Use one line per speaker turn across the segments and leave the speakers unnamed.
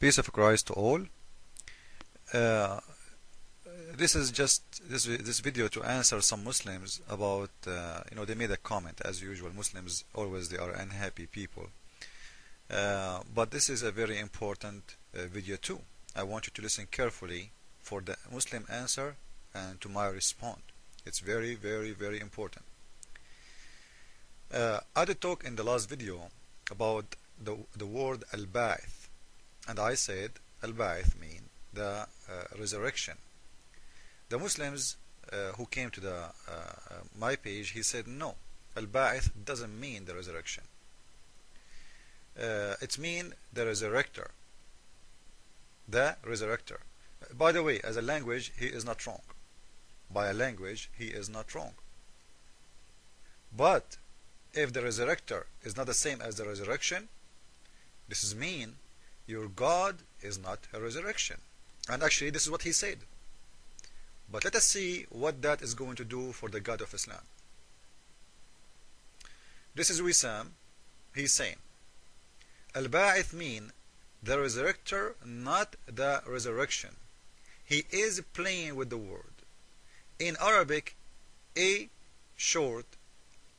Peace of Christ to all. Uh, this is just this video to answer some Muslims about they made a comment. As usual, Muslims always they are unhappy people. But this is a very important video too. I want you to listen carefully for the Muslim answer and to my response. It's very, very, very important. I did talk in the last video about the word al-ba'ith, and I said al-ba'ith mean the resurrection. The Muslims who came to the my page, he said no, al-ba'ith doesn't mean the resurrection. It means the resurrector. The resurrector. By the way, as a language, he is not wrong. By a language, he is not wrong. But if the resurrector is not the same as the resurrection, this is mean your God is not a resurrection. And actually, this is what he said. But let us see what that is going to do for the God of Islam. This is Wissam. He's saying, Al-Ba'ith mean the resurrector, not the resurrection. He is playing with the word. In Arabic, a short,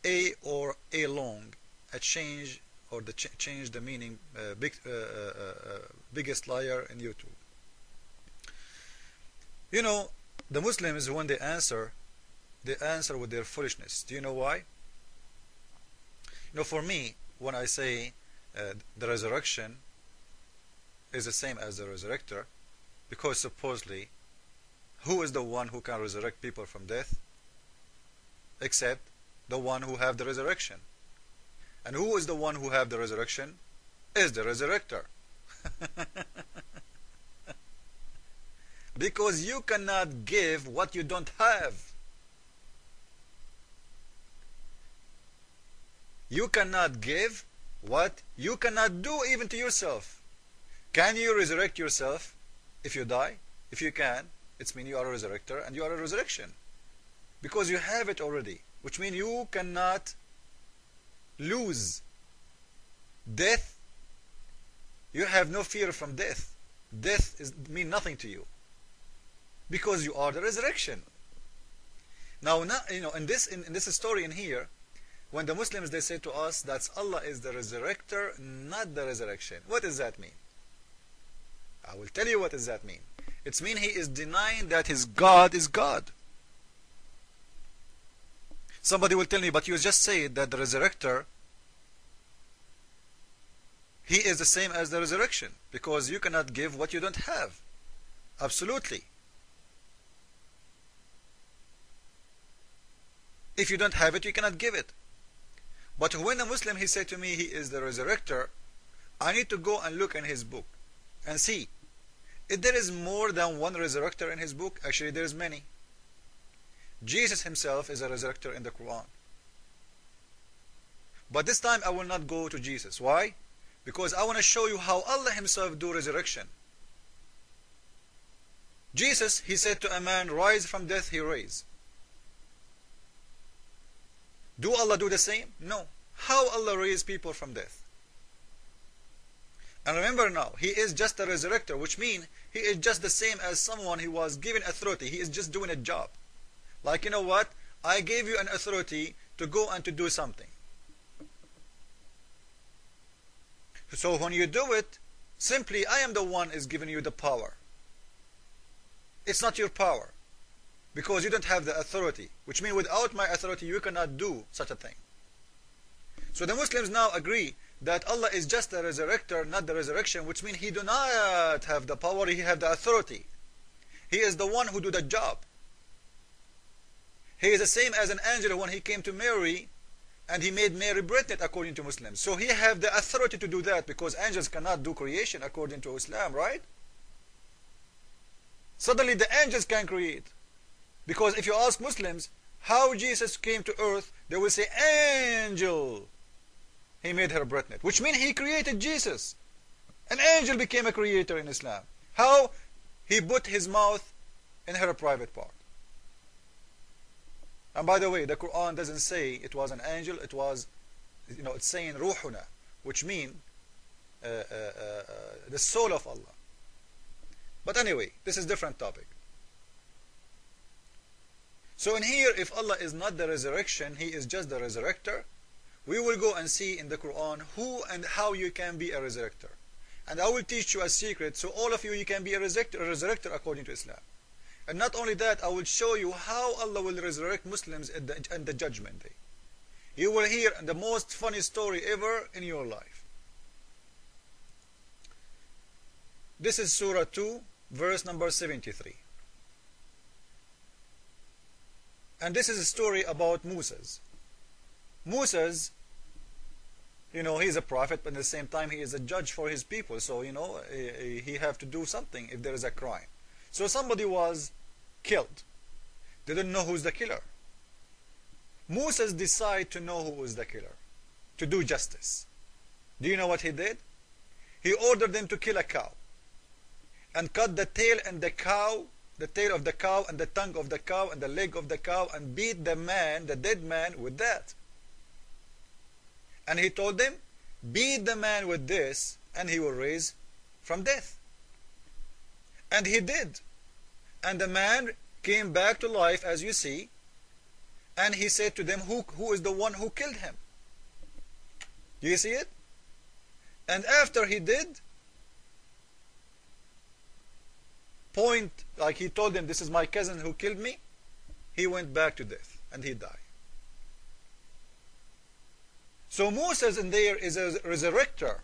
a or a long, a change or the change the meaning. Biggest liar in YouTube. You know, the Muslims when they answer with their foolishness. Do you know why? You know, for me, when I say the resurrection is the same as the resurrector, because supposedly, who is the one who can resurrect people from death? Except the one who have the resurrection. And who is the one who have the resurrection? Is the resurrector. Because you cannot give what you don't have. You cannot give what you cannot do even to yourself. Can you resurrect yourself if you die? If you can, it means you are a resurrector and you are a resurrection. Because you have it already. Which means you cannot lose death. You have no fear from death. Death means nothing to you. Because you are the resurrection. Now, in this story in here, when the Muslims they say to us that Allah is the resurrector, not the resurrection. What does that mean? I will tell you what does that mean. It means he is denying that his God is God. Somebody will tell me, but you just said that the resurrector, he is the same as the resurrection, because you cannot give what you don't have. Absolutely. If you don't have it, you cannot give it. But when a Muslim he said to me he is the resurrector, I need to go and look in his book and see if there is more than one resurrector in his book. Actually, there is many. Jesus himself is a resurrector in the Quran. But this time I will not go to Jesus. Why? Because I want to show you how Allah himself do resurrection. Jesus, he said to a man, rise from death, he raised. Do Allah do the same? No. How Allah raise people from death? And remember now, he is just a resurrector, which means he is just the same as someone who was given authority. He is just doing a job. Like, you know what? I gave you an authority to go and to do something. So when you do it, simply I am the one is giving you the power. It's not your power. Because you don't have the authority. Which means without my authority you cannot do such a thing. So the Muslims now agree that Allah is just the resurrector, not the resurrection, which means he do not have the power, he have the authority. He is the one who do the job. He is the same as an angel when he came to Mary and he made Mary pregnant according to Muslims. So he have the authority to do that because angels cannot do creation according to Islam, right? Suddenly the angels can create. Because if you ask Muslims how Jesus came to earth, they will say angel. He made her pregnant, which means he created Jesus. An angel became a creator in Islam. How? He put his mouth in her private part. And by the way, the Quran doesn't say it was an angel, it was, it's saying ruhuna, which means the soul of Allah. But anyway, this is a different topic. So in here, if Allah is not the resurrection, He is just the resurrector, we will go and see in the Quran who and how you can be a resurrector. And I will teach you a secret, so all of you, you can be a resurrector according to Islam. And not only that, I will show you how Allah will resurrect Muslims at the judgment day. You will hear the most funny story ever in your life. This is Surah 2, verse number 73. And this is a story about Moses. Moses, you know, he's a prophet, but at the same time he is a judge for his people. So, you know, he have to do something if there is a crime. So somebody was killed. They didn't know who's the killer. Moses decided to know who was the killer, to do justice. Do you know what he did? He ordered them to kill a cow and cut the tail and the cow, the tail of the cow and the tongue of the cow and the leg of the cow, and beat the man, the dead man, with that. And he told them, beat the man with this and he will raise from death. And he did. And the man came back to life, as you see, and he said to them, who is the one who killed him? Do you see it? And after he did, like he told them, this is my cousin who killed me, he went back to death and he died. So Moses in there is a resurrector.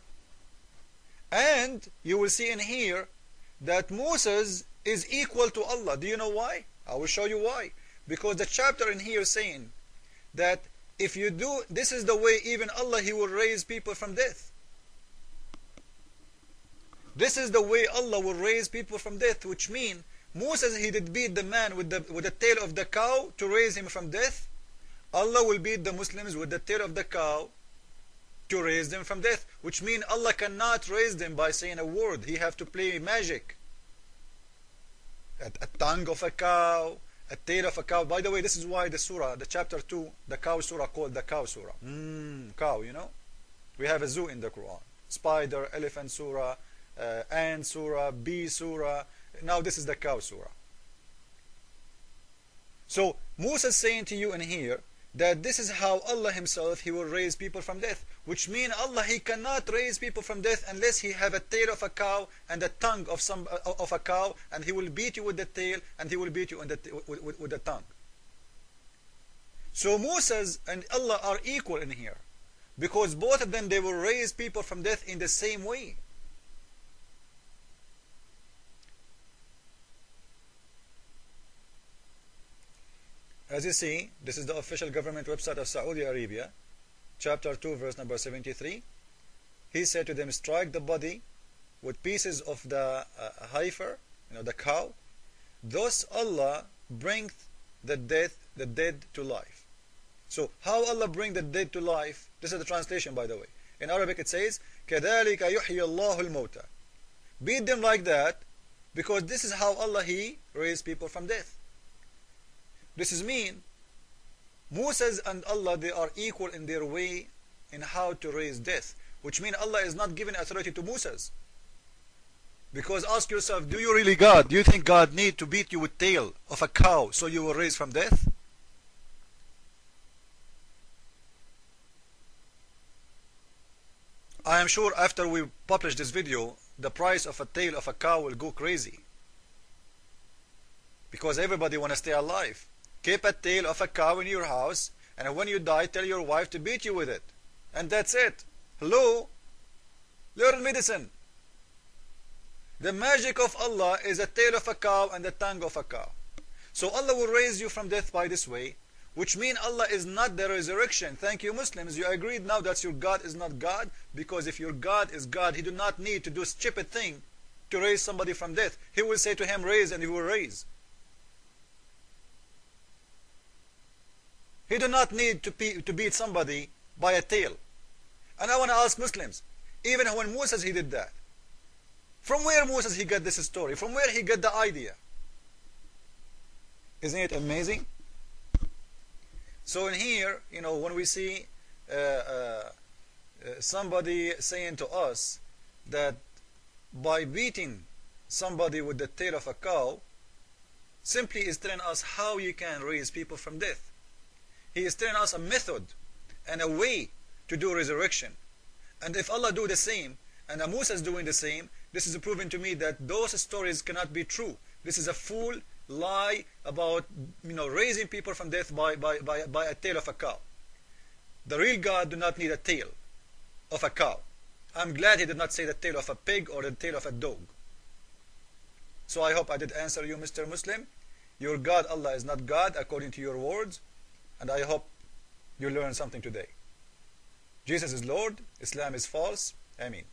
And you will see in here that Moses is equal to Allah. Do you know why? I will show you why. Because the chapter in here is saying that if you do, this is the way even Allah, He will raise people from death. This is the way Allah will raise people from death, which means Moses, he did beat the man with the tail of the cow to raise him from death. Allah will beat the Muslims with the tail of the cow to raise them from death, which means Allah cannot raise them by saying a word. He have to play magic. A tongue of a cow, a tail of a cow. By the way, this is why the surah, the chapter 2, the cow surah, called the cow surah. Cow, you know. We have a zoo in the Quran. Spider, elephant surah, ant surah, bee surah. Now this is the cow surah. So Moses saying to you in here that this is how Allah Himself, He will raise people from death, which means Allah, He cannot raise people from death unless He have a tail of a cow and a tongue of a cow, and He will beat you with the tail and He will beat you with the tongue. So Moses and Allah are equal in here, because both of them, they will raise people from death in the same way. As you see, this is the official government website of Saudi Arabia, chapter 2, verse number 73. He said to them, strike the body with pieces of the heifer, you know, the cow. Thus Allah bringeth the dead to life. So how Allah bring the dead to life? This is the translation, by the way. In Arabic it says, كَذَلِكَ يُحْيِي اللَّهُ الْمَوْتَى. Beat them like that, because this is how Allah, He raised people from death. This is mean Moses and Allah, they are equal in their way in how to raise death, which means Allah is not giving authority to Moses. Because ask yourself, do you really God? Do you think God need to beat you with tail of a cow so you will raise from death? I am sure after we publish this video, the price of a tail of a cow will go crazy. Because everybody want to stay alive. Keep a tail of a cow in your house, and when you die, tell your wife to beat you with it. And that's it. Hello? Learn medicine. The magic of Allah is a tail of a cow and the tongue of a cow. So Allah will raise you from death by this way, which means Allah is not the resurrection. Thank you, Muslims. You agreed now that your God is not God, because if your God is God, He do not need to do a stupid thing to raise somebody from death. He will say to him, raise, and He will raise. He do not need to beat somebody by a tail. And I want to ask Muslims, even when Moses, he did that, from where Moses he got this story? From where he got the idea? Isn't it amazing? So in here, you know, when we see somebody saying to us that by beating somebody with the tail of a cow simply is telling us how you can raise people from death. He is telling us a method and a way to do resurrection. And if Allah do the same, and Musa is doing the same, this is proving to me that those stories cannot be true. This is a full lie about raising people from death by a tail of a cow. The real God do not need a tail of a cow. I'm glad he did not say the tail of a pig or the tail of a dog. So I hope I did answer you, Mr. Muslim. Your God, Allah, is not God according to your words, and I hope you learned something today. Jesus is Lord, Islam is false. Ameen.